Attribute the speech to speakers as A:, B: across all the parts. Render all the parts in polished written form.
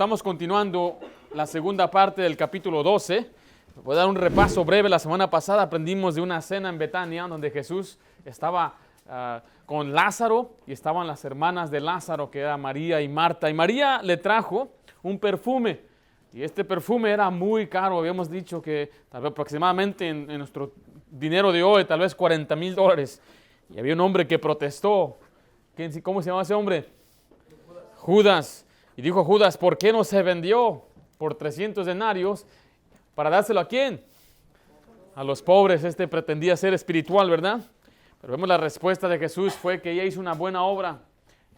A: estamos continuando la segunda parte del capítulo 12. Voy a dar un repaso breve. La semana pasada aprendimos de una cena en Betania donde Jesús estaba con Lázaro y estaban las hermanas de Lázaro, que era María y Marta. Y María le trajo un perfume y este perfume era muy caro. Habíamos dicho que tal vez aproximadamente en nuestro dinero de hoy, tal vez $40,000. Y había un hombre que protestó. ¿Cómo se llama ese hombre? Judas. Y dijo Judas, ¿por qué no se vendió por 300 denarios para dárselo a quién? A los pobres. Este pretendía ser espiritual, ¿verdad? Pero vemos la respuesta de Jesús fue que ella hizo una buena obra.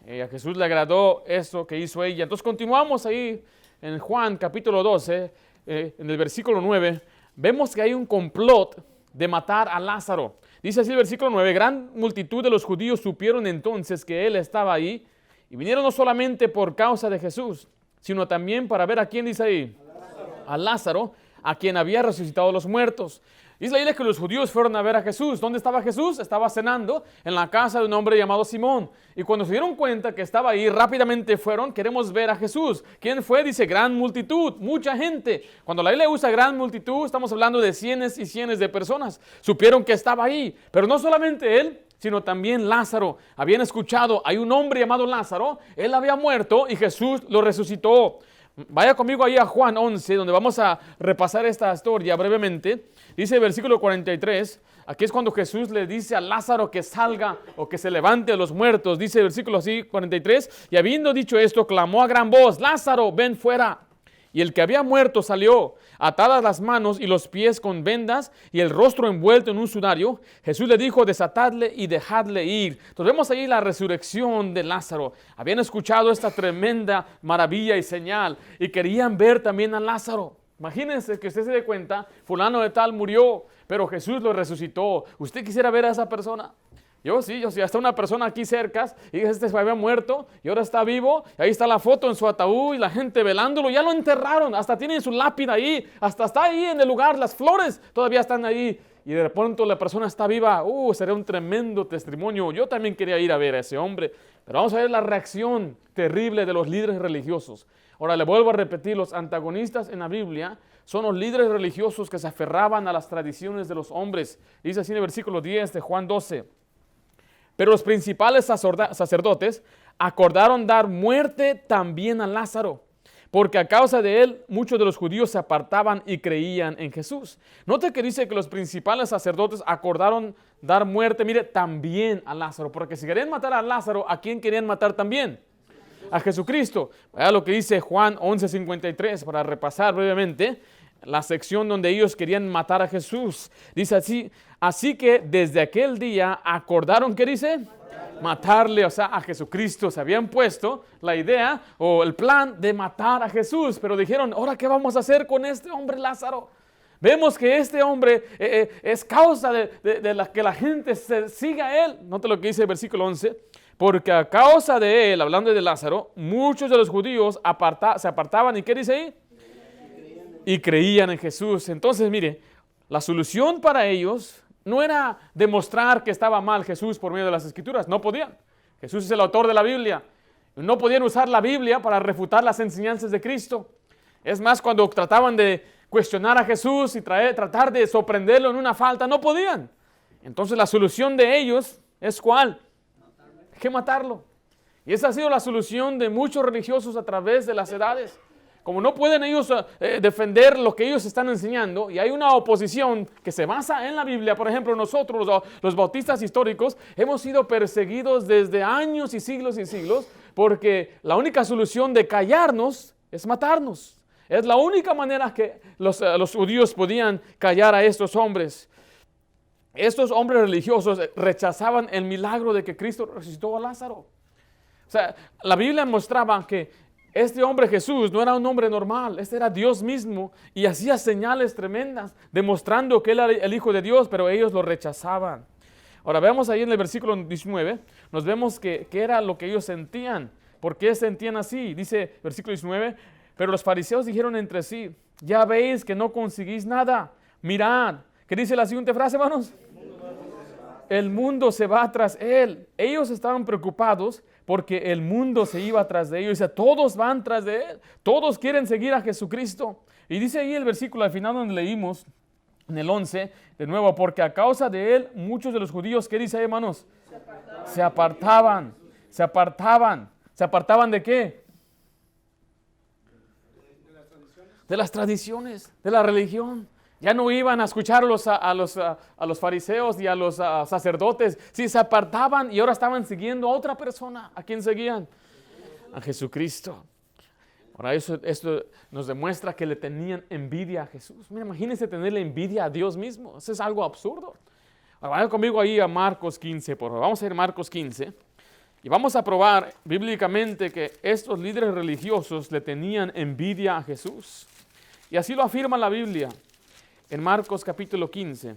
A: A Jesús le agradó eso que hizo ella. Entonces continuamos ahí en Juan capítulo 12, en el versículo 9. Vemos que hay un complot de matar a Lázaro. Dice así el versículo 9, gran multitud de los judíos supieron entonces que él estaba ahí y vinieron no solamente por causa de Jesús, sino también para ver a quién dice ahí, a Lázaro, a quien había resucitado de los muertos. Dice la Biblia que los judíos fueron a ver a Jesús. ¿Dónde estaba Jesús? Estaba cenando en la casa de un hombre llamado Simón. Y cuando se dieron cuenta que estaba ahí, rápidamente fueron, queremos ver a Jesús. ¿Quién fue? Dice gran multitud, mucha gente. Cuando la Biblia usa gran multitud, estamos hablando de cientos y cientos de personas. Supieron que estaba ahí, pero no solamente él, sino también Lázaro. Habían escuchado, hay un hombre llamado Lázaro, él había muerto y Jesús lo resucitó. Vaya conmigo ahí a Juan 11, donde vamos a repasar esta historia brevemente. Dice el versículo 43, aquí es cuando Jesús le dice a Lázaro que salga o que se levante de los muertos. Dice el versículo así, 43, y habiendo dicho esto, clamó a gran voz, Lázaro, ven fuera. Y el que había muerto salió, atadas las manos y los pies con vendas y el rostro envuelto en un sudario. Jesús le dijo, desatadle y dejadle ir. Entonces vemos ahí la resurrección de Lázaro. Habían escuchado esta tremenda maravilla y señal y querían ver también a Lázaro. Imagínense que usted se dé cuenta, fulano de tal murió, pero Jesús lo resucitó. ¿Usted quisiera ver a esa persona? Yo sí, hasta una persona aquí cerca, y este se había muerto, y ahora está vivo, y ahí está la foto en su ataúd, y la gente velándolo, ya lo enterraron, hasta tienen su lápida ahí, hasta está ahí en el lugar, las flores todavía están ahí, y de pronto la persona está viva, sería un tremendo testimonio. Yo también quería ir a ver a ese hombre, pero vamos a ver la reacción terrible de los líderes religiosos. Ahora le vuelvo a repetir, los antagonistas en la Biblia son los líderes religiosos que se aferraban a las tradiciones de los hombres. Dice así en el versículo 10 de Juan 12. Pero los principales sacerdotes acordaron dar muerte también a Lázaro, porque a causa de él muchos de los judíos se apartaban y creían en Jesús. Note que dice que los principales sacerdotes acordaron dar muerte, mire, también a Lázaro, porque si querían matar a Lázaro, ¿a quién querían matar también? A Jesucristo. Vea lo que dice Juan 11:53, para repasar brevemente la sección donde ellos querían matar a Jesús. Dice así que desde aquel día acordaron, ¿qué dice? Matarle, o sea, a Jesucristo. Se habían puesto la idea o el plan de matar a Jesús, pero dijeron, ¿ahora qué vamos a hacer con este hombre Lázaro? Vemos que este hombre es causa de que la gente se siga a él. Note lo que dice el versículo 11. Porque a causa de él, hablando de Lázaro, muchos de los judíos se apartaban, ¿y qué dice ahí? Y creían en Jesús. Entonces, mire, la solución para ellos no era demostrar que estaba mal Jesús por medio de las Escrituras. No podían. Jesús es el autor de la Biblia. No podían usar la Biblia para refutar las enseñanzas de Cristo. Es más, cuando trataban de cuestionar a Jesús y tratar de sorprenderlo en una falta, no podían. Entonces, la solución de ellos es ¿cuál? Hay que matarlo. Y esa ha sido la solución de muchos religiosos a través de las edades. Como no pueden ellos defender lo que ellos están enseñando, y hay una oposición que se basa en la Biblia. Por ejemplo, nosotros, los bautistas históricos, hemos sido perseguidos desde años y siglos, porque la única solución de callarnos es matarnos. Es la única manera que los judíos podían callar a estos hombres. Estos hombres religiosos rechazaban el milagro de que Cristo resucitó a Lázaro. O sea, la Biblia mostraba que este hombre Jesús no era un hombre normal, este era Dios mismo y hacía señales tremendas, demostrando que él era el Hijo de Dios, pero ellos lo rechazaban. Ahora veamos ahí en el versículo 19, nos vemos que era lo que ellos sentían. ¿Por qué sentían así? Dice versículo 19, pero los fariseos dijeron entre sí, ya veis que no conseguís nada, mirad. ¿Qué dice la siguiente frase, hermanos? El mundo se va tras él. Ellos estaban preocupados porque el mundo se iba tras de ellos. Dice, todos van tras de Él, todos quieren seguir a Jesucristo. Y dice ahí el versículo al final donde leímos, en el 11, de nuevo, porque a causa de Él, muchos de los judíos, ¿qué dice ahí, hermanos? Se apartaban. ¿Se apartaban de qué? De las tradiciones, de la religión. Ya no iban a escuchar a los fariseos y a los sacerdotes. Sí, se apartaban y ahora estaban siguiendo a otra persona. ¿A quién seguían? A Jesucristo. Ahora esto nos demuestra que le tenían envidia a Jesús. Mira, imagínense tenerle envidia a Dios mismo. Eso es algo absurdo. Ahora, vayan conmigo ahí a Marcos 15, por favor. Vamos a ir a Marcos 15. Y vamos a probar bíblicamente que estos líderes religiosos le tenían envidia a Jesús. Y así lo afirma la Biblia en Marcos capítulo 15.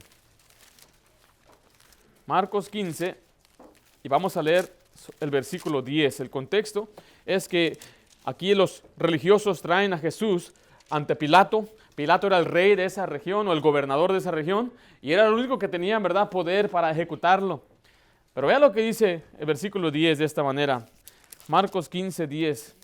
A: Marcos 15, y vamos a leer el versículo 10. El contexto es que aquí los religiosos traen a Jesús ante Pilato. Pilato era el rey de esa región o el gobernador de esa región y era el único que tenía en verdad poder para ejecutarlo. Pero vea lo que dice el versículo 10 de esta manera. Marcos 15, 10.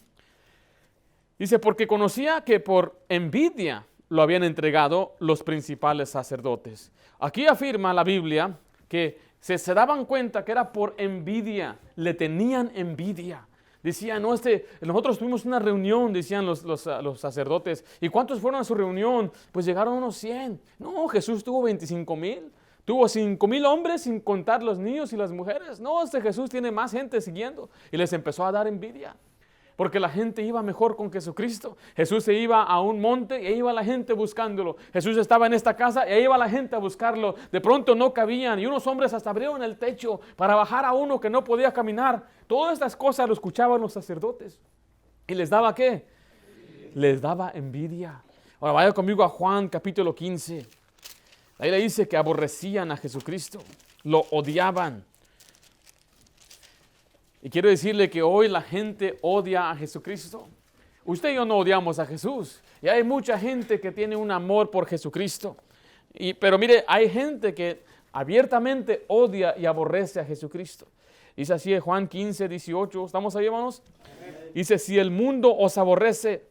A: Dice, porque conocía que por envidia lo habían entregado los principales sacerdotes. Aquí afirma la Biblia que se daban cuenta que era por envidia, le tenían envidia. Decían, no, nosotros tuvimos una reunión, decían los sacerdotes. ¿Y cuántos fueron a su reunión? Pues llegaron unos 100. No, Jesús tuvo 25,000. Tuvo 5,000 hombres sin contar los niños y las mujeres. No, Jesús tiene más gente siguiendo. Y les empezó a dar envidia. Porque la gente iba mejor con Jesucristo. Jesús se iba a un monte y ahí iba la gente buscándolo. Jesús estaba en esta casa y ahí iba la gente a buscarlo. De pronto no cabían y unos hombres hasta abrieron el techo para bajar a uno que no podía caminar. Todas estas cosas lo escuchaban los sacerdotes. ¿Y les daba qué? Les daba envidia. Ahora vaya conmigo a Juan capítulo 15. Ahí le dice que aborrecían a Jesucristo. Lo odiaban. Y quiero decirle que hoy la gente odia a Jesucristo. Usted y yo no odiamos a Jesús. Y hay mucha gente que tiene un amor por Jesucristo. Pero mire, hay gente que abiertamente odia y aborrece a Jesucristo. Dice así en Juan 15, 18. ¿Estamos ahí, hermanos? Dice, si el mundo os aborrece,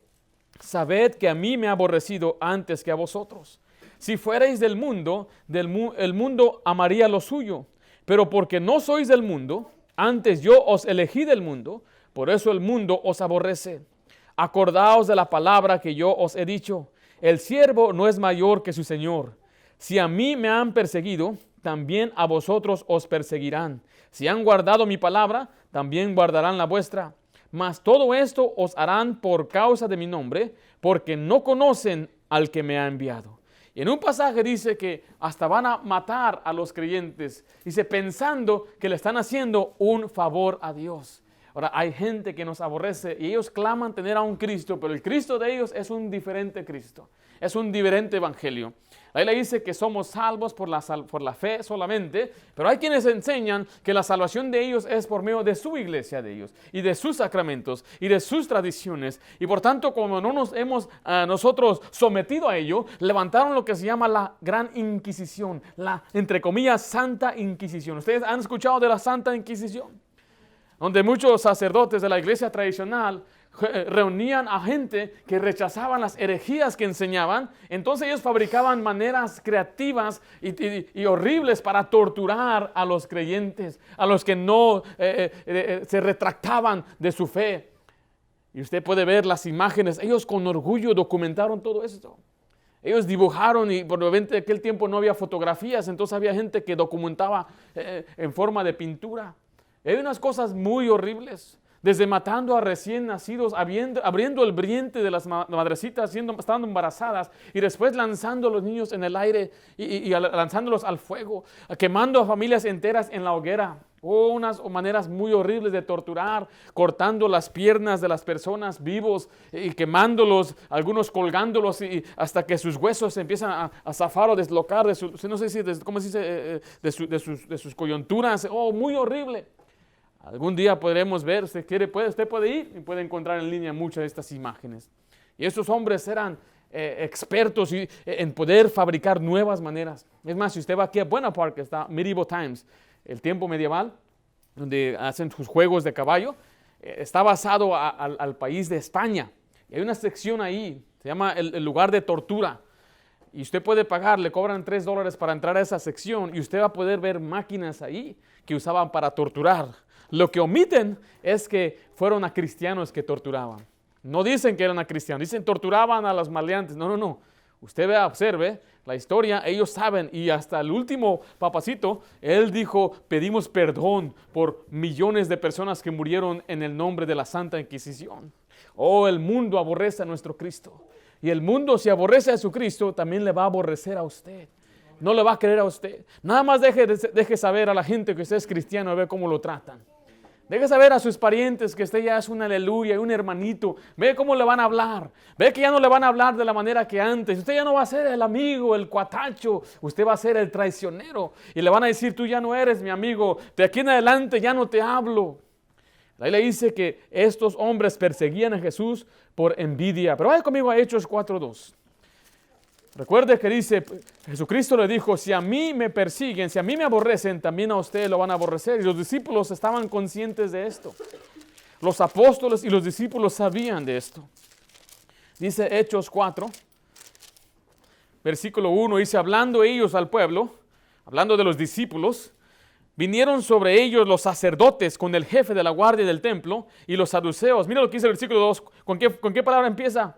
A: sabed que a mí me ha aborrecido antes que a vosotros. Si fuerais del mundo, el mundo amaría lo suyo. Pero porque no sois del mundo, antes yo os elegí del mundo, por eso el mundo os aborrece. Acordaos de la palabra que yo os he dicho. El siervo no es mayor que su señor. Si a mí me han perseguido, también a vosotros os perseguirán. Si han guardado mi palabra, también guardarán la vuestra. Mas todo esto os harán por causa de mi nombre, porque no conocen al que me ha enviado. Y en un pasaje dice que hasta van a matar a los creyentes. Dice, pensando que le están haciendo un favor a Dios. Ahora, hay gente que nos aborrece y ellos claman tener a un Cristo, pero el Cristo de ellos es un diferente Cristo. Es un diferente evangelio. Ahí le dice que somos salvos por la fe solamente, pero hay quienes enseñan que la salvación de ellos es por medio de su iglesia de ellos, y de sus sacramentos, y de sus tradiciones. Y por tanto, como no nos hemos nosotros sometido a ello, levantaron lo que se llama la Gran Inquisición, la, entre comillas, Santa Inquisición. ¿Ustedes han escuchado de la Santa Inquisición? Donde muchos sacerdotes de la iglesia tradicional reunían a gente que rechazaban las herejías que enseñaban. Entonces ellos fabricaban maneras creativas y horribles para torturar a los creyentes, a los que no se retractaban de su fe. Y usted puede ver las imágenes. Ellos con orgullo documentaron todo esto. Ellos dibujaron y probablemente en aquel tiempo no había fotografías, entonces había gente que documentaba en forma de pintura. Hay unas cosas muy horribles, desde matando a recién nacidos, abriendo el vientre de las madrecitas, estando embarazadas, y después lanzando a los niños en el aire y lanzándolos al fuego, quemando a familias enteras en la hoguera. Unas maneras muy horribles de torturar, cortando las piernas de las personas vivos y quemándolos, algunos colgándolos y hasta que sus huesos se empiezan a zafar o deslocar de sus coyunturas. Muy horrible. Algún día podremos ver, usted puede ir y puede encontrar en línea muchas de estas imágenes. Y estos hombres eran expertos en poder fabricar nuevas maneras. Es más, si usted va aquí a Buena Park, está Medieval Times, el tiempo medieval, donde hacen sus juegos de caballo, está basado al país de España. Y hay una sección ahí, se llama el lugar de tortura. Y usted puede pagar, le cobran $3 para entrar a esa sección y usted va a poder ver máquinas ahí que usaban para torturar. Lo que omiten es que fueron a cristianos que torturaban. No dicen que eran a cristianos, dicen torturaban a los maleantes. No. Usted vea, observe la historia, ellos saben, y hasta el último papacito, él dijo, pedimos perdón por millones de personas que murieron en el nombre de la Santa Inquisición. Oh, el mundo aborrece a nuestro Cristo. Y el mundo, si aborrece a su Cristo, también le va a aborrecer a usted. No le va a querer a usted. Nada más deje saber a la gente que usted es cristiano, a ver cómo lo tratan. Deje saber a sus parientes que usted ya es un aleluya, un hermanito. Ve cómo le van a hablar. Ve que ya no le van a hablar de la manera que antes. Usted ya no va a ser el amigo, el cuatacho. Usted va a ser el traicionero. Y le van a decir, tú ya no eres mi amigo. De aquí en adelante ya no te hablo. La Biblia dice que estos hombres perseguían a Jesús por envidia. Pero vaya conmigo a Hechos 4:2. Recuerde que dice, Jesucristo le dijo, si a mí me persiguen, si a mí me aborrecen, también a ustedes lo van a aborrecer. Y los discípulos estaban conscientes de esto. Los apóstoles y los discípulos sabían de esto. Dice Hechos 4, versículo 1, dice, hablando ellos al pueblo, hablando de los discípulos, vinieron sobre ellos los sacerdotes con el jefe de la guardia del templo y los saduceos. Mira lo que dice el versículo 2. ¿Con qué palabra empieza?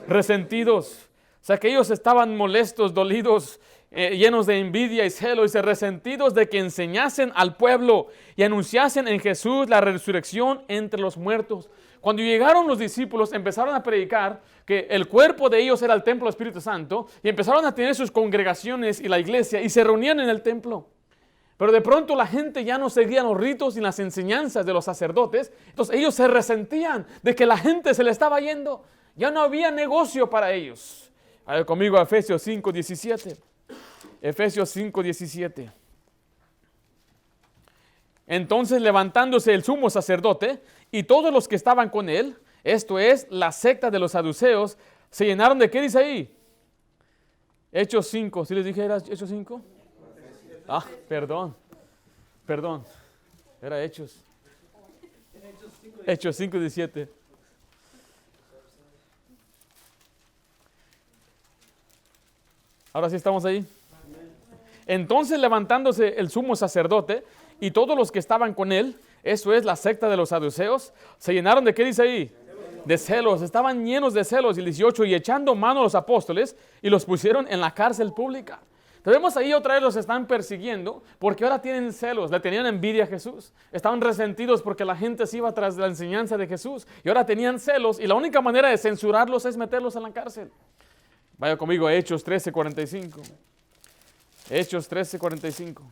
A: Resentidos. O sea que ellos estaban molestos, dolidos, llenos de envidia y celo, y resentidos de que enseñasen al pueblo y anunciasen en Jesús la resurrección entre los muertos. Cuando llegaron los discípulos, empezaron a predicar que el cuerpo de ellos era el templo del Espíritu Santo, y empezaron a tener sus congregaciones y la iglesia, y se reunían en el templo. Pero de pronto la gente ya no seguía los ritos y las enseñanzas de los sacerdotes. Entonces ellos se resentían de que la gente se le estaba yendo. Ya no había negocio para ellos. A ver conmigo a Efesios 5:17. Efesios 5:17. Entonces levantándose el sumo sacerdote y todos los que estaban con él, esto es, la secta de los saduceos, se llenaron de, ¿qué dice ahí? Hechos 5. ¿Sí les dije era Hechos 5? Perdón. Era Hechos. Hechos 5:17. Ahora sí estamos ahí. Entonces levantándose el sumo sacerdote y todos los que estaban con él, eso es la secta de los saduceos, se llenaron de, ¿qué dice ahí? De celos, estaban llenos de celos. Y el 18, y echando mano a los apóstoles y los pusieron en la cárcel pública. Vemos ahí otra vez los están persiguiendo porque ahora tienen celos, le tenían envidia a Jesús, estaban resentidos porque la gente se iba tras la enseñanza de Jesús y ahora tenían celos, y la única manera de censurarlos es meterlos en la cárcel. Vaya conmigo a Hechos 13:45. Hechos 13:45.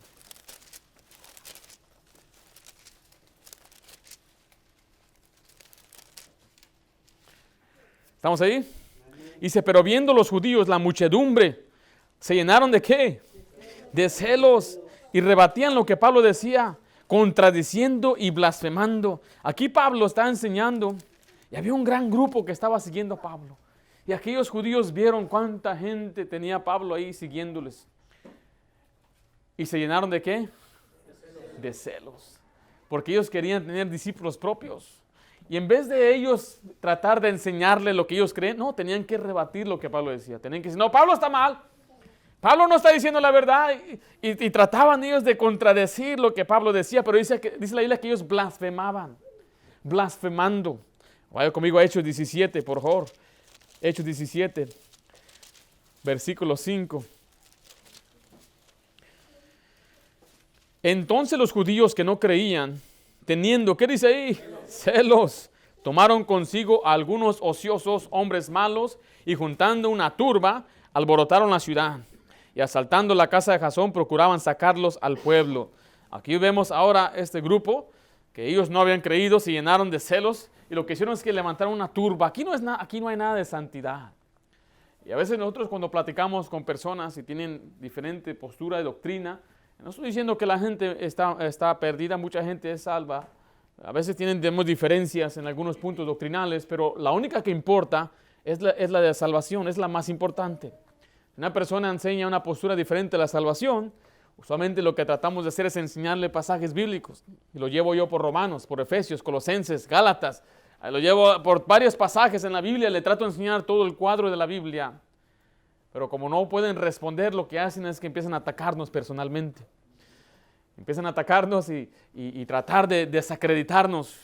A: ¿Estamos ahí? Dice, pero viendo los judíos la muchedumbre, ¿se llenaron de qué? De celos, y rebatían lo que Pablo decía, contradiciendo y blasfemando. Aquí Pablo está enseñando, y había un gran grupo que estaba siguiendo a Pablo. Y aquellos judíos vieron cuánta gente tenía Pablo ahí siguiéndoles. ¿Y se llenaron de qué? De celos. Porque ellos querían tener discípulos propios. Y en vez de ellos tratar de enseñarle lo que ellos creen, no, tenían que rebatir lo que Pablo decía. Tenían que decir, no, Pablo está mal. Pablo no está diciendo la verdad. Y trataban ellos de contradecir lo que Pablo decía. Pero dice la Biblia que ellos blasfemaban. Blasfemando. Vaya conmigo a Hechos 17, por favor. Hechos 17, versículo 5. Entonces los judíos que no creían, teniendo, ¿qué dice ahí? Celos, tomaron consigo a algunos ociosos hombres malos y juntando una turba, alborotaron la ciudad. Y asaltando la casa de Jasón, procuraban sacarlos al pueblo. Aquí vemos ahora este grupo que ellos no habían creído, se llenaron de celos. Y lo que hicieron es que levantaron una turba. Aquí no hay nada de santidad. Y a veces nosotros cuando platicamos con personas y tienen diferente postura de doctrina, no estoy diciendo que la gente está perdida, mucha gente es salva. A veces tenemos diferencias en algunos puntos doctrinales, pero la única que importa es la de salvación, es la más importante. Una persona enseña una postura diferente a la salvación, Usualmente lo que tratamos de hacer es enseñarle pasajes bíblicos. Y lo llevo yo por Romanos, por Efesios, Colosenses, Gálatas. Lo llevo por varios pasajes en la Biblia. Le trato de enseñar todo el cuadro de la Biblia. Pero como no pueden responder, lo que hacen es que empiezan a atacarnos personalmente. Empiezan a atacarnos y tratar de desacreditarnos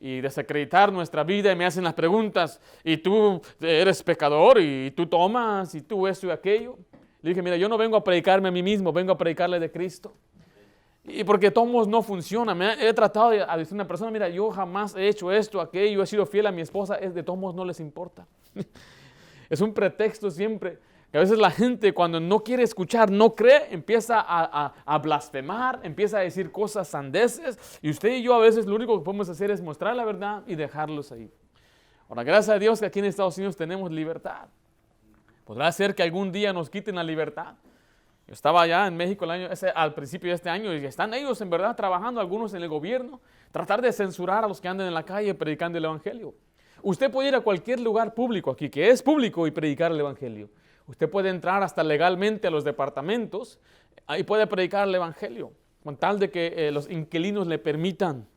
A: y desacreditar nuestra vida, y me hacen las preguntas, y tú eres pecador, y tú tomas, y tú esto y aquello. Le dije, mira, yo no vengo a predicarme a mí mismo, vengo a predicarle de Cristo. Y porque tomos no funciona. He tratado de decir a una persona, mira, yo jamás he hecho esto, aquello, he sido fiel a mi esposa, de tomos no les importa. Es un pretexto siempre. Que a veces la gente cuando no quiere escuchar, no cree, empieza a blasfemar, empieza a decir cosas sandeces, y usted y yo a veces lo único que podemos hacer es mostrar la verdad y dejarlos ahí. Ahora, gracias a Dios que aquí en Estados Unidos tenemos libertad. Podrá ser que algún día nos quiten la libertad. Yo estaba allá en México al principio de este año, y están ellos en verdad trabajando, algunos en el gobierno, tratar de censurar a los que andan en la calle predicando el Evangelio. Usted puede ir a cualquier lugar público aquí, que es público, y predicar el Evangelio. Usted puede entrar hasta legalmente a los departamentos y puede predicar el Evangelio, con tal de que los inquilinos le permitan.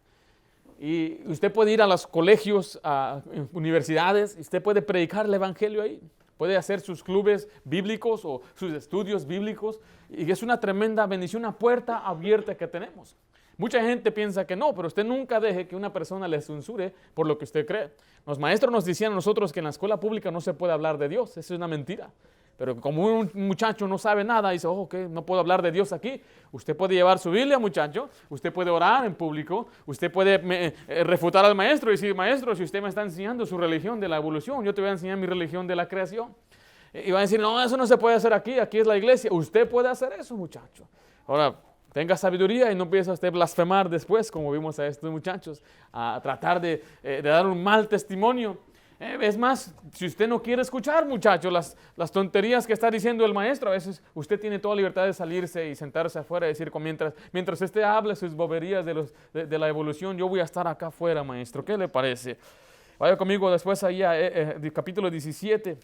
A: Y usted puede ir a los colegios, a universidades, y usted puede predicar el Evangelio ahí. Puede hacer sus clubes bíblicos o sus estudios bíblicos, y es una tremenda bendición, una puerta abierta que tenemos. Mucha gente piensa que no, pero usted nunca deje que una persona le censure por lo que usted cree. Los maestros nos decían a nosotros que en la escuela pública no se puede hablar de Dios. Eso es una mentira. Pero como un muchacho no sabe nada, dice, ok, no puedo hablar de Dios aquí. Usted puede llevar su Biblia, muchacho. Usted puede orar en público. Usted puede refutar al maestro y decir, maestro, si usted me está enseñando su religión de la evolución, yo te voy a enseñar mi religión de la creación. Y va a decir, no, eso no se puede hacer aquí es la iglesia. Usted puede hacer eso, muchacho. Ahora, tenga sabiduría y no empiece a usted blasfemar después, como vimos a estos muchachos, a tratar de dar un mal testimonio. Es más, si usted no quiere escuchar, muchacho, las tonterías que está diciendo el maestro, a veces usted tiene toda libertad de salirse y sentarse afuera y decir, mientras usted hable sus boberías de la evolución, yo voy a estar acá afuera, maestro. ¿Qué le parece? Vaya conmigo después ahí a capítulo 17,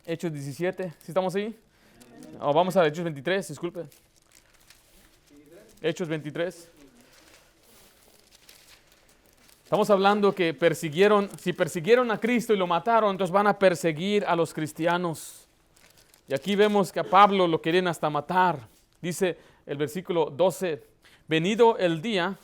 A: Hechos 17. ¿Sí estamos ahí? Oh, vamos a Hechos 23, disculpe. Hechos 23. Estamos hablando que si persiguieron a Cristo y lo mataron, entonces van a perseguir a los cristianos. Y aquí vemos que a Pablo lo querían hasta matar. Dice el versículo 12, venido el día,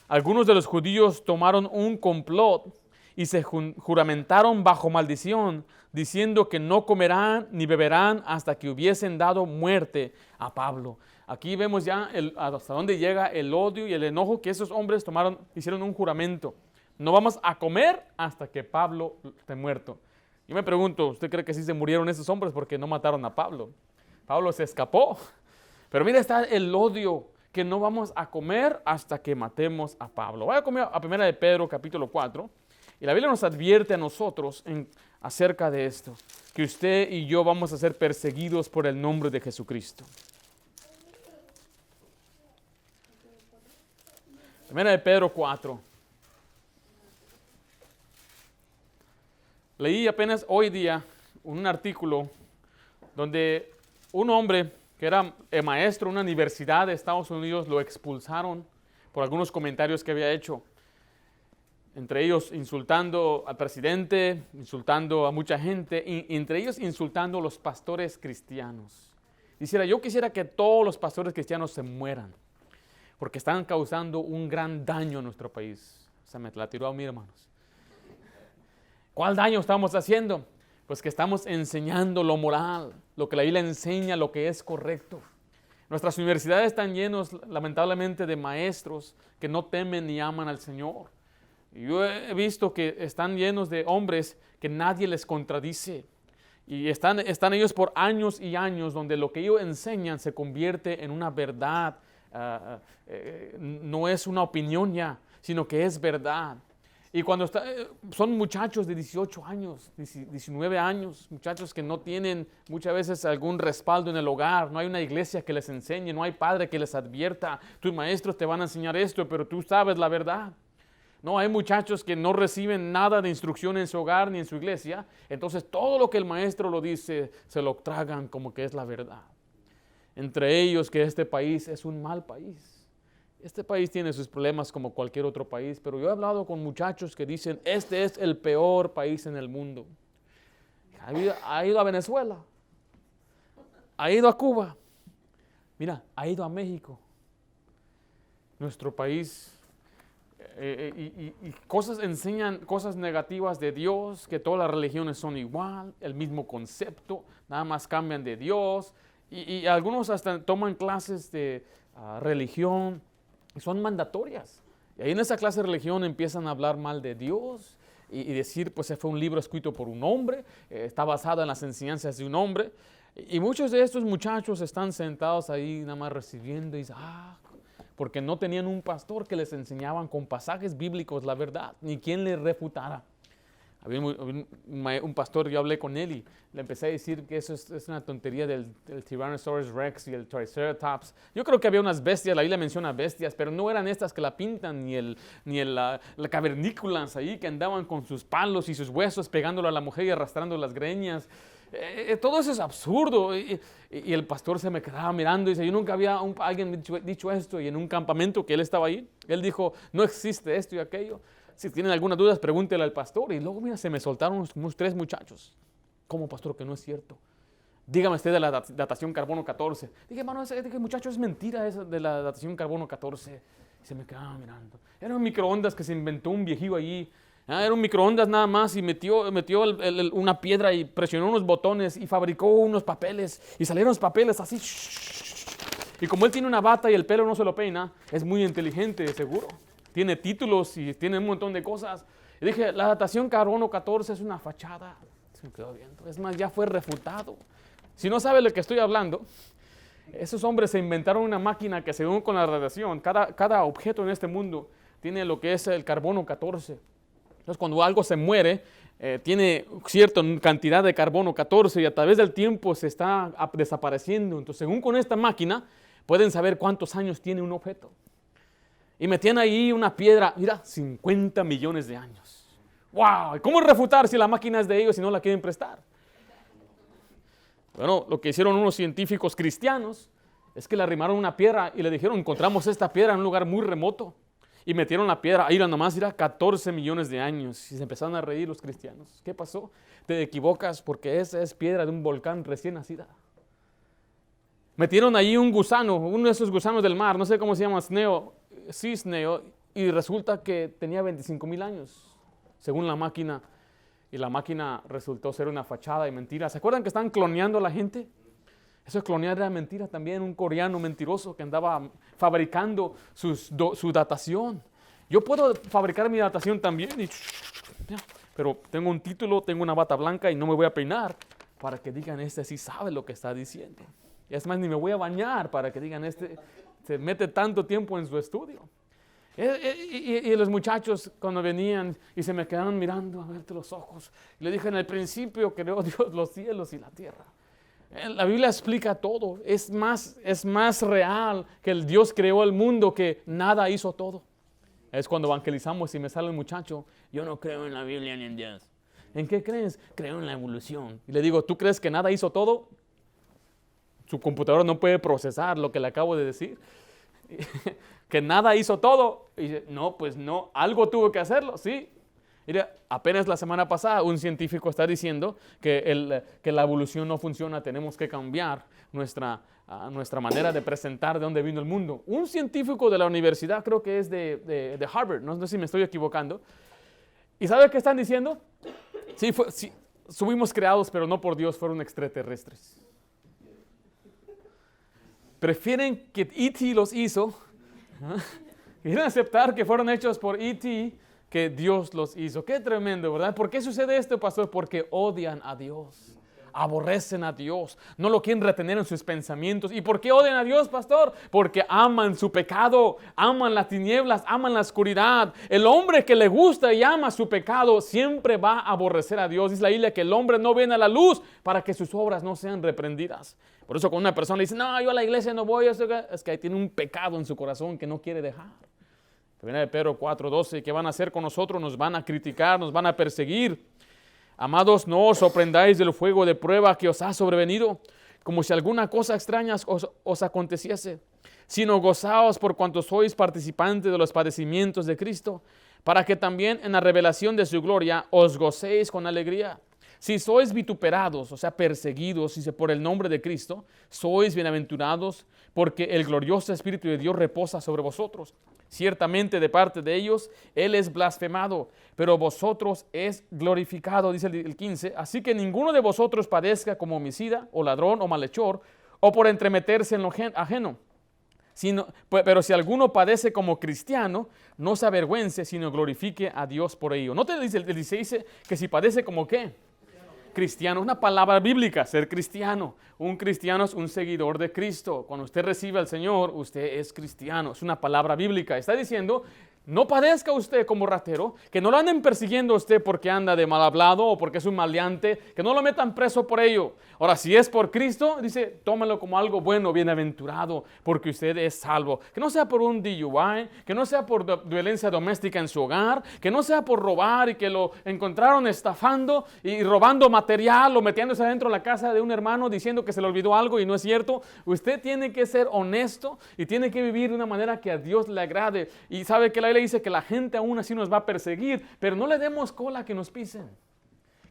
A: algunos de los judíos tomaron un complot y se juramentaron bajo maldición, diciendo que no comerán ni beberán hasta que hubiesen dado muerte a Pablo. Aquí vemos ya hasta dónde llega el odio y el enojo que esos hombres hicieron un juramento. No vamos a comer hasta que Pablo esté muerto. Yo me pregunto, ¿usted cree que sí se murieron esos hombres porque no mataron a Pablo? Pablo se escapó. Pero mira, está el odio, que no vamos a comer hasta que matemos a Pablo. Voy a comer a 1 de Pedro capítulo 4. Y la Biblia nos advierte a nosotros acerca de esto, que usted y yo vamos a ser perseguidos por el nombre de Jesucristo. 1 de Pedro 4. Leí apenas hoy día un artículo donde un hombre que era maestro en una universidad de Estados Unidos lo expulsaron por algunos comentarios que había hecho. Entre ellos insultando al presidente, insultando a mucha gente, y entre ellos insultando a los pastores cristianos. Yo quisiera que todos los pastores cristianos se mueran, porque están causando un gran daño a nuestro país. Se me la tiró a mí, hermanos. ¿Cuál daño estamos haciendo? Pues que estamos enseñando lo moral, lo que la Biblia enseña, lo que es correcto. Nuestras universidades están llenas, lamentablemente, de maestros que no temen ni aman al Señor. Yo he visto que están llenos de hombres que nadie les contradice. Y están ellos por años y años donde lo que ellos enseñan se convierte en una verdad. No es una opinión ya, sino que es verdad. Y cuando son muchachos de 18 años, 19 años, muchachos que no tienen muchas veces algún respaldo en el hogar, no hay una iglesia que les enseñe, no hay padre que les advierta, tus maestros te van a enseñar esto, pero tú sabes la verdad. No, hay muchachos que no reciben nada de instrucción en su hogar ni en su iglesia, entonces todo lo que el maestro lo dice se lo tragan como que es la verdad. entre ellos que este país es un mal país. Este país tiene sus problemas como cualquier otro país, pero yo he hablado con muchachos que dicen, este es el peor país en el mundo. Ha ido a Venezuela, ha ido a Cuba, mira, ha ido a México. Nuestro país y cosas enseñan cosas negativas de Dios, que todas las religiones son igual, el mismo concepto, nada más cambian de Dios, y algunos hasta toman clases de religión, y son mandatorias. Y ahí en esa clase de religión empiezan a hablar mal de Dios y decir, pues ese fue un libro escrito por un hombre, está basado en las enseñanzas de un hombre, y muchos de estos muchachos están sentados ahí nada más recibiendo y dicen, porque no tenían un pastor que les enseñaban con pasajes bíblicos la verdad, ni quien les refutara. Había un pastor, yo hablé con él y le empecé a decir que eso es una tontería del Tyrannosaurus Rex y el Triceratops. Yo creo que había unas bestias, la Biblia menciona bestias, pero no eran estas que la pintan, ni la cavernícolas ahí que andaban con sus palos y sus huesos pegándolo a la mujer y arrastrando las greñas. Todo eso es absurdo. Y el pastor se me quedaba mirando y dice, yo nunca había alguien dicho esto, y en un campamento que él estaba ahí, él dijo, no existe esto y aquello. Si tienen algunas dudas, pregúntele al pastor. Y luego, mira, se me soltaron unos 3 muchachos. ¿Cómo, pastor, que no es cierto? Dígame usted de la datación carbono 14. Dije, hermano, muchacho, es mentira esa de la datación carbono 14. Y se me quedaba mirando. Era un microondas que se inventó un viejillo allí. Era un microondas nada más y metió una piedra y presionó unos botones y fabricó unos papeles y salieron los papeles así. Y como él tiene una bata y el pelo no se lo peina, es muy inteligente, seguro. Tiene títulos y tiene un montón de cosas. Y dije, la datación carbono 14 es una fachada. Se me quedó viendo. Es más, ya fue refutado. Si no sabe de lo que estoy hablando, esos hombres se inventaron una máquina que según con la radiación, cada objeto en este mundo tiene lo que es el carbono 14. Entonces, cuando algo se muere, tiene cierta cantidad de carbono 14 y a través del tiempo se está desapareciendo. Entonces, según con esta máquina, pueden saber cuántos años tiene un objeto. Y metían ahí una piedra, mira, 50 millones de años. ¡Wow! ¿Cómo refutar si la máquina es de ellos y no la quieren prestar? Bueno, lo que hicieron unos científicos cristianos es que le arrimaron una piedra y le dijeron, encontramos esta piedra en un lugar muy remoto. Y metieron la piedra, ahí nomás era 14 millones de años. Y se empezaron a reír los cristianos. ¿Qué pasó? Te equivocas porque esa es piedra de un volcán recién nacida. Metieron ahí un gusano, uno de esos gusanos del mar, no sé cómo se llama, cisneo, y resulta que tenía 25,000 años, según la máquina. Y la máquina resultó ser una fachada y mentira. ¿Se acuerdan que estaban cloneando a la gente? Eso de clonear era mentira también, un coreano mentiroso que andaba fabricando su datación. Yo puedo fabricar mi datación también, pero tengo un título, tengo una bata blanca y no me voy a peinar para que digan, este sí sabe lo que está diciendo. Y es más, ni me voy a bañar para que digan, este se mete tanto tiempo en su estudio. Y los muchachos cuando venían y se me quedaban mirando a verte los ojos, le dije, en el principio creó Dios los cielos y la tierra. La Biblia explica todo. Es más real que el Dios creó el mundo que nada hizo todo. Es cuando evangelizamos y me sale el muchacho, yo no creo en la Biblia ni en Dios. ¿En qué crees? Creo en la evolución. Y le digo, ¿tú crees que nada hizo todo? Su computadora no puede procesar lo que le acabo de decir. Que nada hizo todo. Y dice, no, pues no, algo tuvo que hacerlo, sí. Mira, apenas la semana pasada un científico está diciendo que la evolución no funciona, tenemos que cambiar nuestra manera de presentar de dónde vino el mundo. Un científico de la universidad, creo que es de Harvard, no sé si me estoy equivocando. ¿Y sabe qué están diciendo? Sí, fuimos creados, pero no por Dios, fueron extraterrestres. Prefieren que E.T. los hizo, quieren aceptar que fueron hechos por E.T., que Dios los hizo. Qué tremendo, ¿verdad? ¿Por qué sucede esto, pastor? Porque odian a Dios, aborrecen a Dios, no lo quieren retener en sus pensamientos. ¿Y por qué odian a Dios, pastor? Porque aman su pecado, aman las tinieblas, aman la oscuridad. El hombre que le gusta y ama su pecado siempre va a aborrecer a Dios. Dice la Biblia que el hombre no viene a la luz para que sus obras no sean reprendidas. Por eso cuando una persona le dice, no, yo a la iglesia no voy, es que ahí tiene un pecado en su corazón que no quiere dejar. Viene de Pedro 4:12, ¿qué van a hacer con nosotros? Nos van a criticar, nos van a perseguir. Amados, no os sorprendáis del fuego de prueba que os ha sobrevenido, como si alguna cosa extraña os aconteciese, sino gozaos por cuanto sois participantes de los padecimientos de Cristo, para que también en la revelación de su gloria os gocéis con alegría. Si sois vituperados, o sea, perseguidos, dice, por el nombre de Cristo, sois bienaventurados, porque el glorioso Espíritu de Dios reposa sobre vosotros. Ciertamente de parte de ellos, Él es blasfemado, pero vosotros es glorificado, dice el 15. Así que ninguno de vosotros padezca como homicida, o ladrón, o malhechor, o por entremeterse en lo ajeno. Pero si alguno padece como cristiano, no se avergüence, sino glorifique a Dios por ello. No te dice que si padece como ¿qué? Cristiano, es una palabra bíblica, ser cristiano. Un cristiano es un seguidor de Cristo. Cuando usted recibe al Señor, usted es cristiano. Es una palabra bíblica. Está diciendo, no padezca usted como ratero, que no lo anden persiguiendo a usted porque anda de mal hablado o porque es un maleante, que no lo metan preso por ello. Ahora, si es por Cristo, dice, tómalo como algo bueno, bienaventurado, porque usted es salvo. Que no sea por un DUI, que no sea por violencia doméstica en su hogar, que no sea por robar y que lo encontraron estafando y robando material o metiéndose adentro de la casa de un hermano diciendo que se le olvidó algo y no es cierto. Usted tiene que ser honesto y tiene que vivir de una manera que a Dios le agrade. Y sabe que la Biblia dice que la gente aún así nos va a perseguir, pero no le demos cola que nos pisen.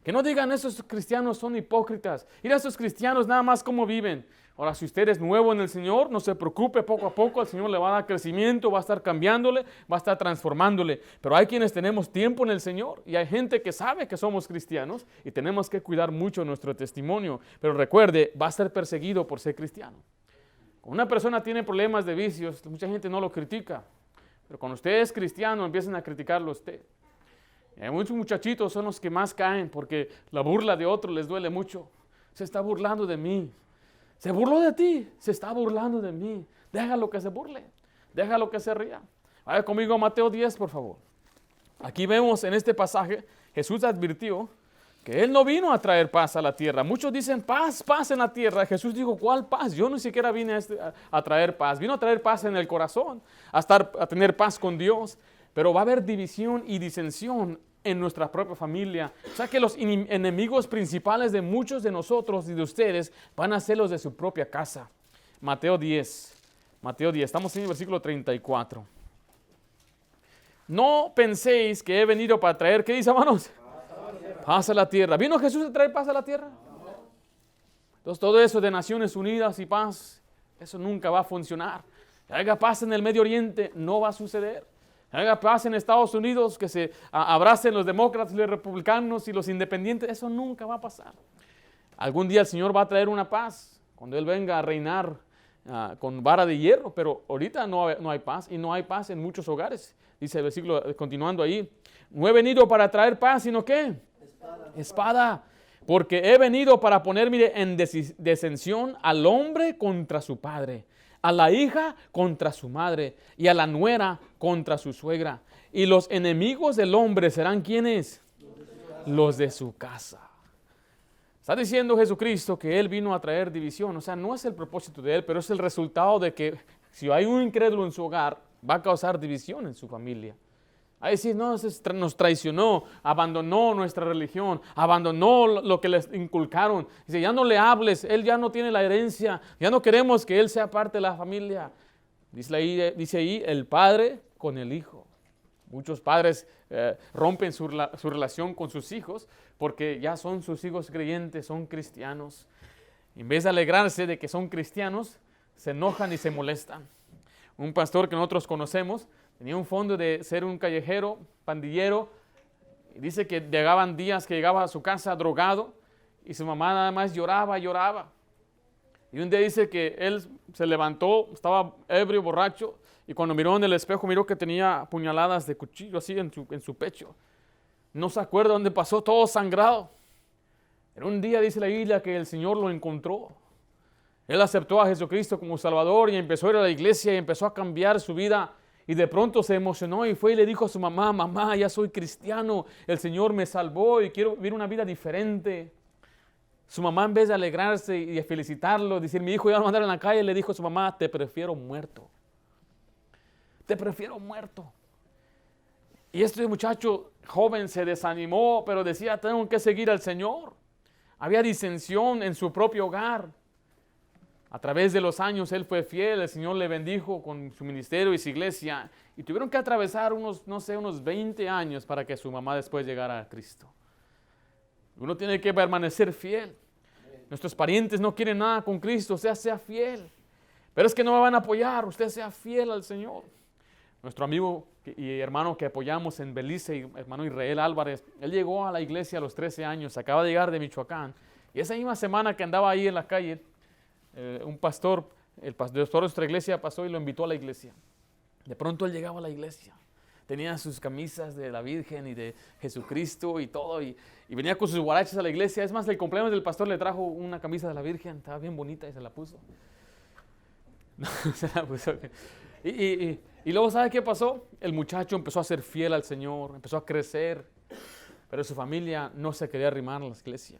A: Que no digan, esos cristianos son hipócritas. Mira, esos cristianos nada más cómo viven. Ahora, si usted es nuevo en el Señor, no se preocupe, poco a poco el Señor le va a dar crecimiento, va a estar cambiándole, va a estar transformándole. Pero hay quienes tenemos tiempo en el Señor y hay gente que sabe que somos cristianos y tenemos que cuidar mucho nuestro testimonio. Pero recuerde, va a ser perseguido por ser cristiano. Cuando una persona tiene problemas de vicios, mucha gente no lo critica. Pero cuando usted es cristiano, empiezan a criticarlo a usted. Y muchos muchachitos son los que más caen porque la burla de otro les duele mucho. Se está burlando de mí. Se burló de ti, se está burlando de mí. Déjalo que se burle, déjalo que se ría. Vaya conmigo a Mateo 10, por favor. Aquí vemos en este pasaje, Jesús advirtió que Él no vino a traer paz a la tierra. Muchos dicen paz, paz en la tierra. Jesús dijo, ¿cuál paz? Yo ni siquiera vine a traer paz. Vino a traer paz en el corazón, a tener paz con Dios. Pero va a haber división y disensión en nuestra propia familia. O sea que los enemigos principales de muchos de nosotros y de ustedes van a ser los de su propia casa. Mateo 10, estamos en el versículo 34. No penséis que he venido para traer, ¿qué dice, hermanos? Paz a la tierra. ¿Vino Jesús a traer paz a la tierra? Entonces todo eso de Naciones Unidas y paz, eso nunca va a funcionar. Que haya paz en el Medio Oriente, no va a suceder. Que haya paz en Estados Unidos, que se abracen los demócratas, los republicanos y los independientes, eso nunca va a pasar. Algún día el Señor va a traer una paz, cuando Él venga a reinar con vara de hierro, pero ahorita no hay paz y no hay paz en muchos hogares. Dice el versículo, continuando ahí, no he venido para traer paz, sino ¿qué? Espada. Porque he venido para poner, mire, en disensión al hombre contra su padre, a la hija contra su madre y a la nuera contra su suegra. Y los enemigos del hombre serán ¿quiénes? Los de su casa. Está diciendo Jesucristo que Él vino a traer división. O sea, no es el propósito de Él, pero es el resultado de que si hay un incrédulo en su hogar, va a causar división en su familia. A decir, no, nos traicionó, abandonó nuestra religión, abandonó lo que les inculcaron. Dice, ya no le hables, él ya no tiene la herencia, ya no queremos que él sea parte de la familia. Dice ahí el padre con el hijo. Muchos padres rompen su relación con sus hijos porque ya son sus hijos creyentes, son cristianos. En vez de alegrarse de que son cristianos, se enojan y se molestan. Un pastor que nosotros conocemos tenía un fondo de ser un callejero, pandillero, y dice que llegaban días que llegaba a su casa drogado y su mamá nada más lloraba. Y un día dice que él se levantó, estaba ebrio, borracho, y cuando miró en el espejo miró que tenía puñaladas de cuchillo así en su pecho. No se acuerda dónde pasó, todo sangrado. Pero un día dice la Biblia que el Señor lo encontró. Él aceptó a Jesucristo como Salvador y empezó a ir a la iglesia y empezó a cambiar su vida. Y de pronto se emocionó y fue y le dijo a su mamá, mamá, ya soy cristiano, el Señor me salvó y quiero vivir una vida diferente. Su mamá, en vez de alegrarse y de felicitarlo, decir, mi hijo ya no va a andar en la calle, le dijo a su mamá, te prefiero muerto. Te prefiero muerto. Y este muchacho joven se desanimó, pero decía, tengo que seguir al Señor. Había disensión en su propio hogar. A través de los años él fue fiel, el Señor le bendijo con su ministerio y su iglesia. Y tuvieron que atravesar unos 20 años para que su mamá después llegara a Cristo. Uno tiene que permanecer fiel. Nuestros parientes no quieren nada con Cristo, sea fiel. Pero es que no me van a apoyar, usted sea fiel al Señor. Nuestro amigo y hermano que apoyamos en Belice, hermano Israel Álvarez, él llegó a la iglesia a los 13 años, acaba de llegar de Michoacán. Y esa misma semana que andaba ahí en la calle, un pastor, el pastor de nuestra iglesia pasó y lo invitó a la iglesia. De pronto él llegaba a la iglesia. Tenía sus camisas de la Virgen y de Jesucristo y todo, y venía con sus guaraches a la iglesia. Es más, el cumpleaños del pastor le trajo una camisa de la Virgen, estaba bien bonita y se la puso. Se la puso. Y luego, ¿sabe qué pasó? El muchacho empezó a ser fiel al Señor, empezó a crecer, pero su familia no se quería arrimar a la iglesia.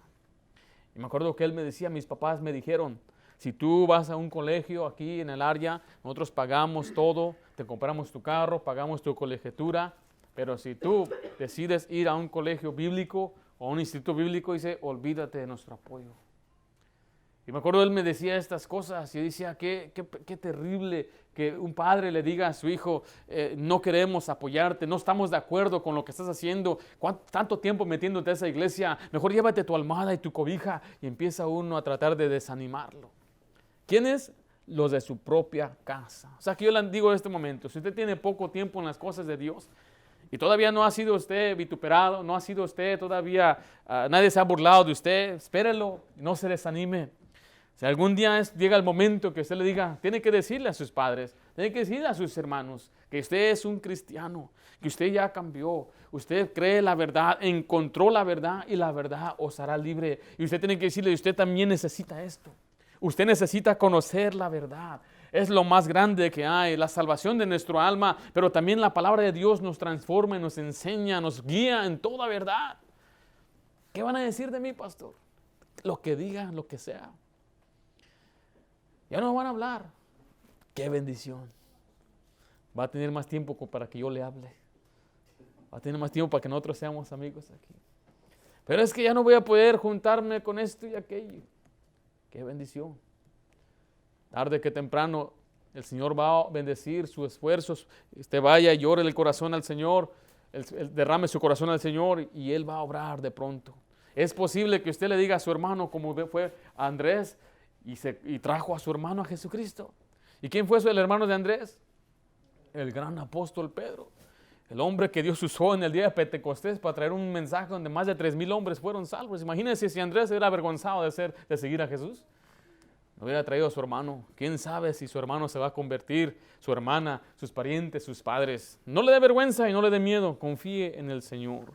A: Y me acuerdo que él me decía, mis papás me dijeron, si tú vas a un colegio aquí en el área, nosotros pagamos todo, te compramos tu carro, pagamos tu colegiatura, pero si tú decides ir a un colegio bíblico o a un instituto bíblico, dice, olvídate de nuestro apoyo. Y me acuerdo él me decía estas cosas y yo decía, qué terrible que un padre le diga a su hijo, no queremos apoyarte, no estamos de acuerdo con lo que estás haciendo, tanto tiempo metiéndote a esa iglesia, mejor llévate tu almohada y tu cobija, y empieza uno a tratar de desanimarlo. ¿Quiénes? Los de su propia casa. O sea, que yo le digo en este momento, si usted tiene poco tiempo en las cosas de Dios y todavía no ha sido usted vituperado, no ha sido usted todavía, nadie se ha burlado de usted, espérelo, no se desanime. Si algún día llega el momento que usted le diga, tiene que decirle a sus padres, tiene que decirle a sus hermanos que usted es un cristiano, que usted ya cambió, usted cree la verdad, encontró la verdad y la verdad os hará libre. Y usted tiene que decirle, usted también necesita esto. Usted necesita conocer la verdad. Es lo más grande que hay, la salvación de nuestro alma, pero también la palabra de Dios nos transforma, nos enseña, nos guía en toda verdad. ¿Qué van a decir de mí, pastor? Lo que digan, lo que sea. Ya no van a hablar. ¡Qué bendición! Va a tener más tiempo para que yo le hable. Va a tener más tiempo para que nosotros seamos amigos aquí. Pero es que ya no voy a poder juntarme con esto y aquello. ¡Qué bendición! Tarde que temprano el Señor va a bendecir sus esfuerzos. Usted vaya y llore el corazón al Señor, derrame su corazón al Señor y Él va a obrar de pronto. Es posible que usted le diga a su hermano, como fue a Andrés, y trajo a su hermano a Jesucristo. ¿Y quién fue el hermano de Andrés? El gran apóstol Pedro. El hombre que Dios usó en el día de Pentecostés para traer un mensaje donde más de 3,000 hombres fueron salvos. Imagínense si Andrés se hubiera avergonzado de seguir a Jesús. No hubiera traído a su hermano. ¿Quién sabe si su hermano se va a convertir, su hermana, sus parientes, sus padres? No le dé vergüenza y no le dé miedo. Confíe en el Señor.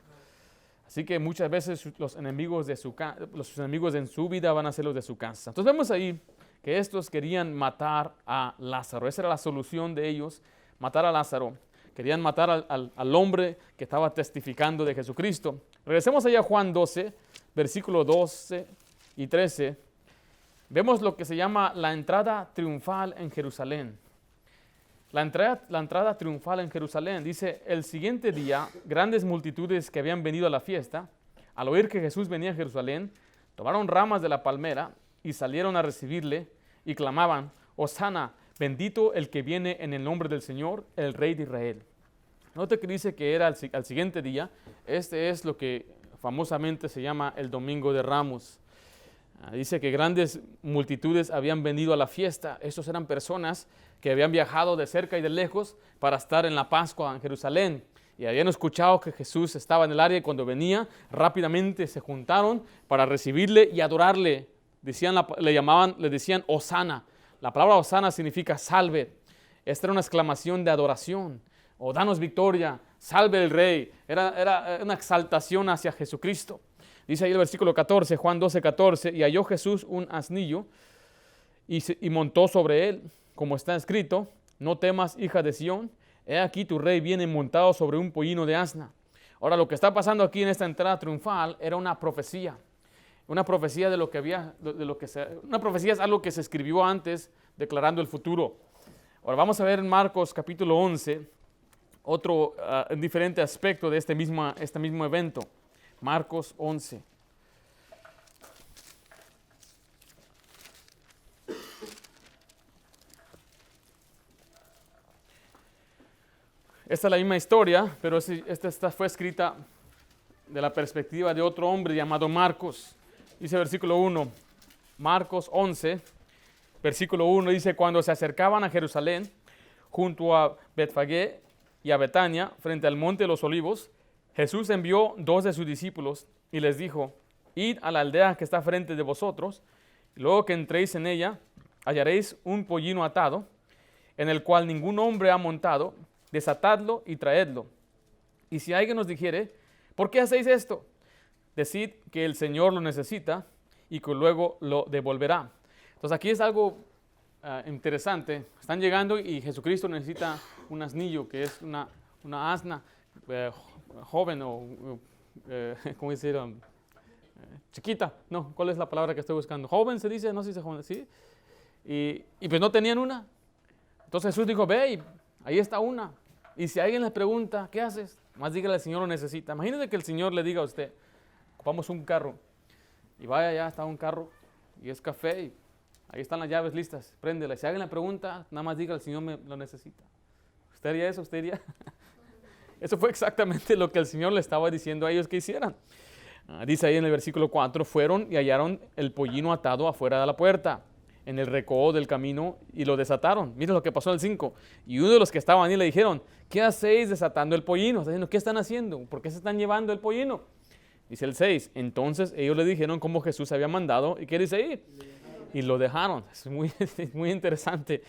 A: Así que muchas veces los enemigos en su vida van a ser los de su casa. Entonces vemos ahí que estos querían matar a Lázaro. Esa era la solución de ellos, matar a Lázaro. Querían matar al hombre que estaba testificando de Jesucristo. Regresemos allá a Juan 12, versículo 12 y 13. Vemos lo que se llama la entrada triunfal en Jerusalén. La entrada triunfal en Jerusalén. Dice, el siguiente día, grandes multitudes que habían venido a la fiesta, al oír que Jesús venía a Jerusalén, tomaron ramas de la palmera y salieron a recibirle y clamaban, Hosana, bendito el que viene en el nombre del Señor, el Rey de Israel. Note que dice que era al siguiente día. Este es lo que famosamente se llama el Domingo de Ramos. Dice que grandes multitudes habían venido a la fiesta. Estos eran personas que habían viajado de cerca y de lejos para estar en la Pascua en Jerusalén. Y habían escuchado que Jesús estaba en el área y cuando venía, rápidamente se juntaron para recibirle y adorarle. Le decían Hosana. La palabra Hosana significa salve. Esta era una exclamación de adoración. O danos victoria, salve el Rey. Era una exaltación hacia Jesucristo. Dice ahí el versículo 14, Juan 12, 14, y halló Jesús un asnillo y montó sobre él, como está escrito, no temas, hija de Sión, he aquí tu rey viene montado sobre un pollino de asna. Ahora, lo que está pasando aquí en esta entrada triunfal era una profecía. Una profecía una profecía es algo que se escribió antes, declarando el futuro. Ahora vamos a ver en Marcos capítulo 11, otro diferente aspecto de este mismo evento. Marcos 11. Esta es la misma historia, pero esta fue escrita de la perspectiva de otro hombre llamado Marcos. Dice versículo 1, Marcos 11, versículo 1, dice: cuando se acercaban a Jerusalén, junto a Betfagé y a Betania, frente al monte de los olivos, Jesús envió 2 de sus discípulos y les dijo: id a la aldea que está frente de vosotros, y luego que entréis en ella, hallaréis un pollino atado, en el cual ningún hombre ha montado. Desatadlo y traedlo. Y si alguien nos dijere: ¿por qué hacéis esto?, decid que el Señor lo necesita y que luego lo devolverá. Entonces aquí es algo interesante. Están llegando y Jesucristo necesita un asnillo, que es una asna joven o, ¿cómo decir? Chiquita. No, ¿cuál es la palabra que estoy buscando? Joven se dice, no se dice joven, ¿sí? Y pues no tenían una. Entonces Jesús dijo: ve, y ahí está una. Y si alguien les pregunta: ¿qué haces?, más dígale: el Señor lo necesita. Imagínese que el Señor le diga a usted: ocupamos un carro. Y vaya, ya está un carro y es café y ahí están las llaves listas, préndela. Si alguien le pregunta, nada más diga: el Señor lo necesita. ¿Usted haría eso? ¿Usted haría? Eso fue exactamente lo que el Señor le estaba diciendo a ellos que hicieran. Dice ahí en el versículo 4: fueron y hallaron el pollino atado afuera de la puerta, en el recodo del camino, y lo desataron. Miren lo que pasó en el 5. Y uno de los que estaban ahí le dijeron: ¿qué hacéis desatando el pollino? Está diciendo: ¿qué están haciendo? ¿Por qué se están llevando el pollino? Dice el 6. Entonces ellos le dijeron cómo Jesús había mandado. ¿Y qué dice ahí? Y lo dejaron. Es muy interesante.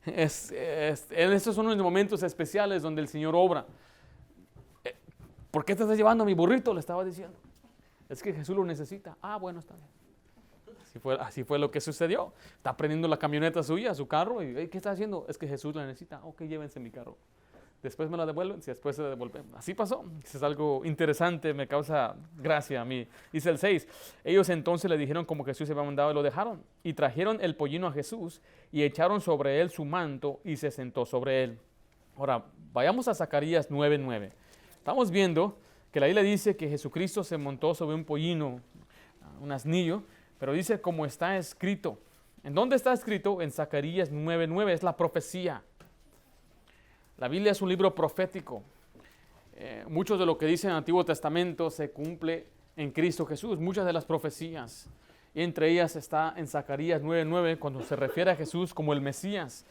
A: Estos son los momentos especiales donde el Señor obra. ¿Por qué te estás llevando a mi burrito?, le estaba diciendo. Es que Jesús lo necesita. Ah, bueno, está bien. Así fue lo que sucedió. Está prendiendo la camioneta suya, su carro, y ¿qué está haciendo? Es que Jesús la necesita. Ok, llévense mi carro. Después me la devuelven, si después se la devuelven. Así pasó. Eso es algo interesante, me causa gracia a mí. Dice el 6. Ellos entonces le dijeron como Jesús se había mandado y lo dejaron. Y trajeron el pollino a Jesús y echaron sobre él su manto y se sentó sobre él. Ahora, vayamos a Zacarías 9:9. Estamos viendo que la Biblia dice que Jesucristo se montó sobre un pollino, un asnillo, pero dice como está escrito. ¿En dónde está escrito? En Zacarías 9:9, es la profecía. La Biblia es un libro profético. Mucho de lo que dice en el Antiguo Testamento se cumple en Cristo Jesús, muchas de las profecías. Y entre ellas está en Zacarías 9:9, cuando se refiere a Jesús como el Mesías.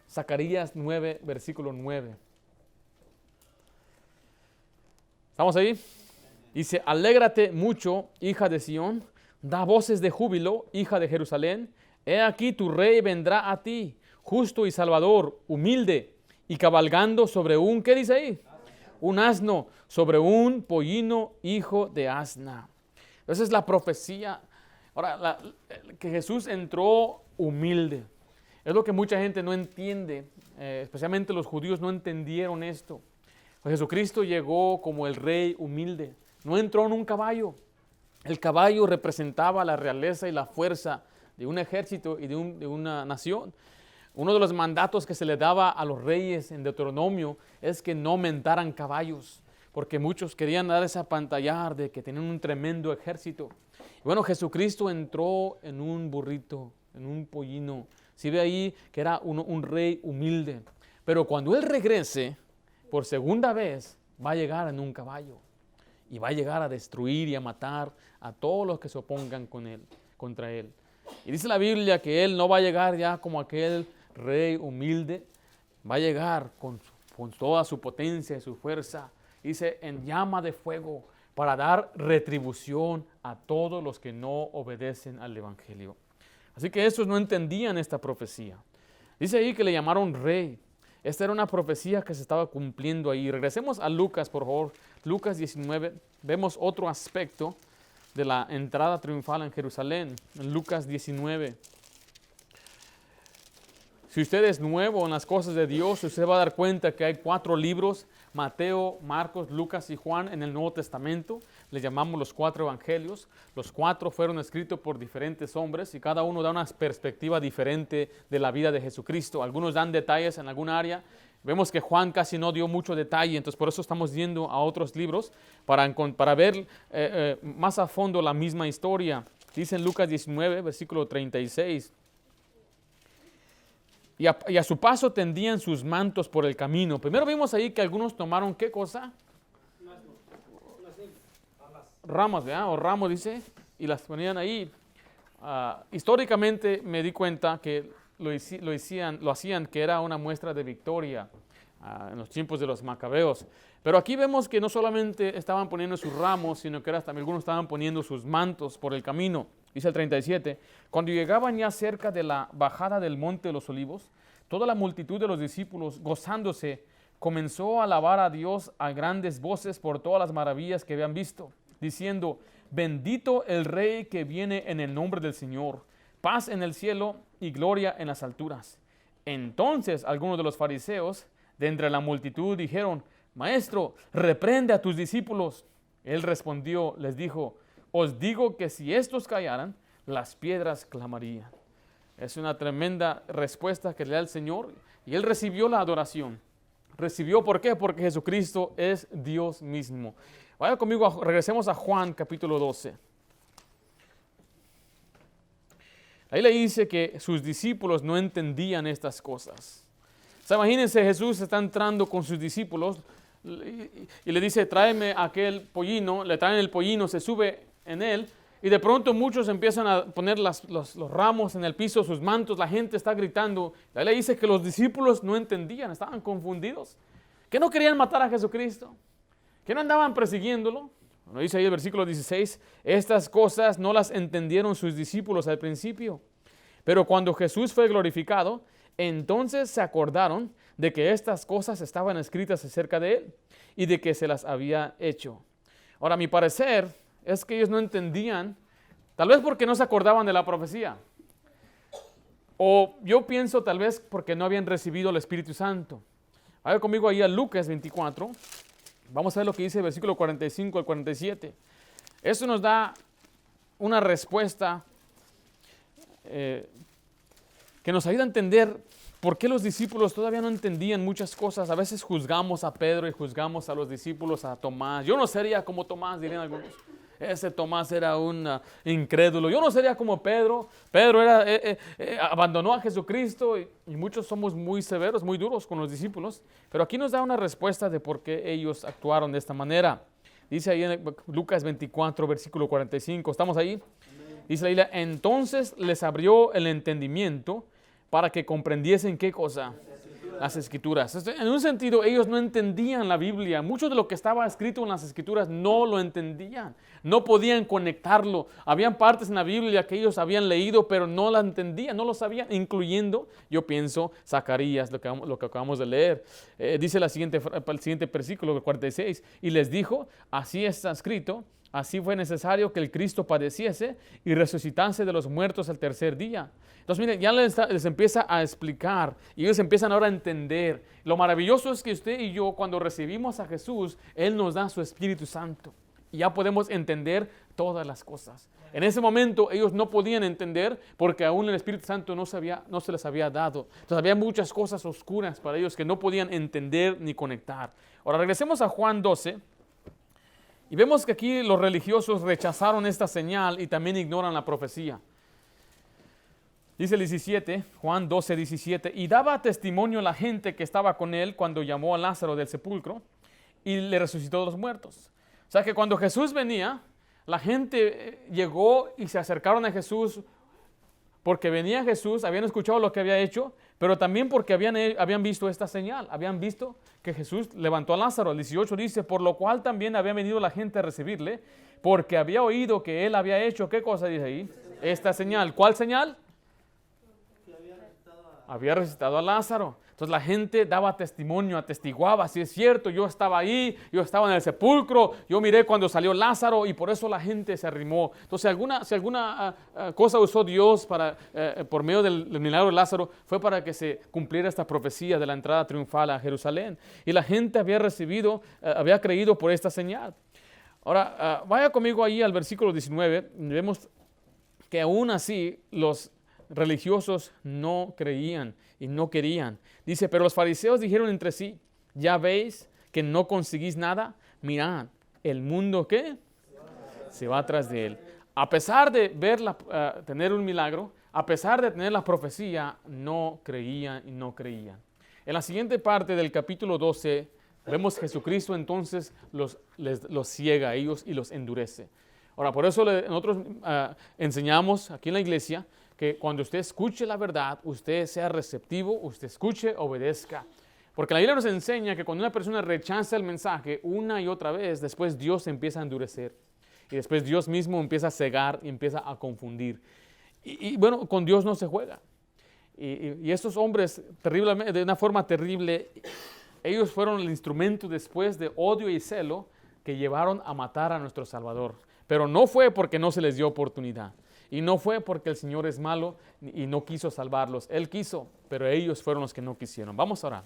A: Zacarías 9, versículo 9. ¿Estamos ahí? Dice: alégrate mucho, hija de Sión, da voces de júbilo, hija de Jerusalén. He aquí tu rey vendrá a ti, justo y salvador, humilde, y cabalgando sobre un, ¿qué dice ahí? Un asno, sobre un pollino, hijo de asna. Esa es la profecía. Ahora, que Jesús entró humilde. Es lo que mucha gente no entiende, especialmente los judíos no entendieron esto. Jesucristo llegó como el rey humilde. No entró en un caballo. El caballo representaba la realeza y la fuerza de un ejército y de una nación. Uno de los mandatos que se le daba a los reyes en Deuteronomio es que no montaran caballos, porque muchos querían dar ese apantallar de que tenían un tremendo ejército. Y bueno, Jesucristo entró en un burrito, en un pollino. Si ve ahí que era un rey humilde. Pero cuando Él regrese, por segunda vez, va a llegar en un caballo. Y va a llegar a destruir y a matar a todos los que se opongan contra Él. Y dice la Biblia que Él no va a llegar ya como aquel rey humilde. Va a llegar con toda su potencia y su fuerza. Dice, en llama de fuego, para dar retribución a todos los que no obedecen al Evangelio. Así que estos no entendían esta profecía. Dice ahí que le llamaron rey. Esta era una profecía que se estaba cumpliendo ahí. Regresemos a Lucas, por favor. Lucas 19. Vemos otro aspecto de la entrada triunfal en Jerusalén. En Lucas 19. Si usted es nuevo en las cosas de Dios, usted va a dar cuenta que hay 4 libros: Mateo, Marcos, Lucas y Juan en el Nuevo Testamento. Les llamamos los 4 evangelios. Los 4 fueron escritos por diferentes hombres y cada uno da una perspectiva diferente de la vida de Jesucristo. Algunos dan detalles en alguna área. Vemos que Juan casi no dio mucho detalle, entonces por eso estamos yendo a otros libros para ver más a fondo la misma historia. Dice en Lucas 19, versículo 36. y a su paso tendían sus mantos por el camino. Primero vimos ahí que algunos tomaron, ¿qué cosa? Ramas, ¿verdad? O ramos, dice, y las ponían ahí. Históricamente me di cuenta que lo hacían que era una muestra de victoria en los tiempos de los macabeos. Pero aquí vemos que no solamente estaban poniendo sus ramos, sino que también algunos estaban poniendo sus mantos por el camino. Dice el 37, cuando llegaban ya cerca de la bajada del monte de los olivos, toda la multitud de los discípulos, gozándose, comenzó a alabar a Dios a grandes voces por todas las maravillas que habían visto, diciendo, bendito el Rey que viene en el nombre del Señor, paz en el cielo y gloria en las alturas. Entonces algunos de los fariseos, de entre la multitud, dijeron, Maestro, reprende a tus discípulos. Él respondió, les dijo, os digo que si estos callaran, las piedras clamarían. Es una tremenda respuesta que le da el Señor, y él recibió la adoración. Recibió, ¿por qué? Porque Jesucristo es Dios mismo. Vaya conmigo, regresemos a Juan capítulo 12. Ahí le dice que sus discípulos no entendían estas cosas. O sea, imagínense, Jesús está entrando con sus discípulos y le dice, tráeme aquel pollino, le traen el pollino, se sube en él, y de pronto muchos empiezan a poner los ramos en el piso, sus mantos, la gente está gritando. Ahí le dice que los discípulos no entendían, estaban confundidos, que no querían matar a Jesucristo, que no andaban persiguiéndolo. Bueno, dice ahí el versículo 16, estas cosas no las entendieron sus discípulos al principio, pero cuando Jesús fue glorificado, entonces se acordaron de que estas cosas estaban escritas acerca de él y de que se las había hecho. Ahora, a mi parecer, es que ellos no entendían, tal vez porque no se acordaban de la profecía, o yo pienso tal vez porque no habían recibido el Espíritu Santo. Vaya conmigo ahí a Lucas 24, vamos a ver lo que dice el versículo 45 al 47. Eso nos da una respuesta que nos ayuda a entender por qué los discípulos todavía no entendían muchas cosas. A veces juzgamos a Pedro y juzgamos a los discípulos, a Tomás. Yo no sería como Tomás, dirían algunos. Ese Tomás era un incrédulo. Yo no sería como Pedro. Pedro abandonó a Jesucristo y muchos somos muy severos, muy duros con los discípulos. Pero aquí nos da una respuesta de por qué ellos actuaron de esta manera. Dice ahí en Lucas 24, versículo 45. ¿Estamos ahí? Dice la Biblia, entonces les abrió el entendimiento para que comprendiesen ¿qué cosa? Las Escrituras. En un sentido, ellos no entendían la Biblia. Mucho de lo que estaba escrito en las Escrituras no lo entendían. No podían conectarlo. Habían partes en la Biblia que ellos habían leído, pero no la entendían, no lo sabían, incluyendo, yo pienso, Zacarías, lo que acabamos de leer. Dice el siguiente versículo, 46, y les dijo, así está escrito, así fue necesario que el Cristo padeciese y resucitase de los muertos al tercer día. Entonces, miren, ya les empieza a explicar y ellos empiezan ahora a entender. Lo maravilloso es que usted y yo, cuando recibimos a Jesús, Él nos da su Espíritu Santo y ya podemos entender todas las cosas. En ese momento ellos no podían entender porque aún el Espíritu Santo no se les había dado. Entonces había muchas cosas oscuras para ellos que no podían entender ni conectar. Ahora regresemos a Juan 12. Y vemos que aquí los religiosos rechazaron esta señal y también ignoran la profecía. Dice el 17, Juan 12, 17, y daba testimonio la gente que estaba con él cuando llamó a Lázaro del sepulcro y le resucitó de los muertos. O sea que cuando Jesús venía, la gente llegó y se acercaron a Jesús porque venía Jesús, habían escuchado lo que había hecho, pero también porque habían visto esta señal, habían visto que Jesús levantó a Lázaro. El 18 dice, por lo cual también había venido la gente a recibirle, porque había oído que él había hecho, ¿qué cosa dice ahí? Esta señal. ¿Cuál señal? Había resucitado a Lázaro. Entonces la gente daba testimonio, atestiguaba, si es cierto, yo estaba ahí, yo estaba en el sepulcro, yo miré cuando salió Lázaro y por eso la gente se arrimó. Entonces si alguna cosa usó Dios por medio del milagro de Lázaro, fue para que se cumpliera esta profecía de la entrada triunfal a Jerusalén. Y la gente había creído por esta señal. Ahora, vaya conmigo ahí al versículo 19, vemos que aún así los religiosos no creían y no querían. Dice, pero los fariseos dijeron entre sí, ya veis que no conseguís nada, mirad, el mundo ¿qué? Se va tras de él. A pesar de tener un milagro, a pesar de tener la profecía, no creían y no creían. En la siguiente parte del capítulo 12, vemos Jesucristo entonces los ciega a ellos y los endurece. Ahora, por eso nosotros enseñamos aquí en la iglesia que cuando usted escuche la verdad, usted sea receptivo, usted escuche, obedezca. Porque la Biblia nos enseña que cuando una persona rechaza el mensaje una y otra vez, después Dios empieza a endurecer. Y después Dios mismo empieza a cegar y empieza a confundir. Y bueno, con Dios no se juega. Y estos hombres, terriblemente, de una forma terrible, ellos fueron el instrumento después de odio y celo que llevaron a matar a nuestro Salvador. Pero no fue porque no se les dio oportunidad. Y no fue porque el Señor es malo y no quiso salvarlos. Él quiso, pero ellos fueron los que no quisieron. Vamos a orar.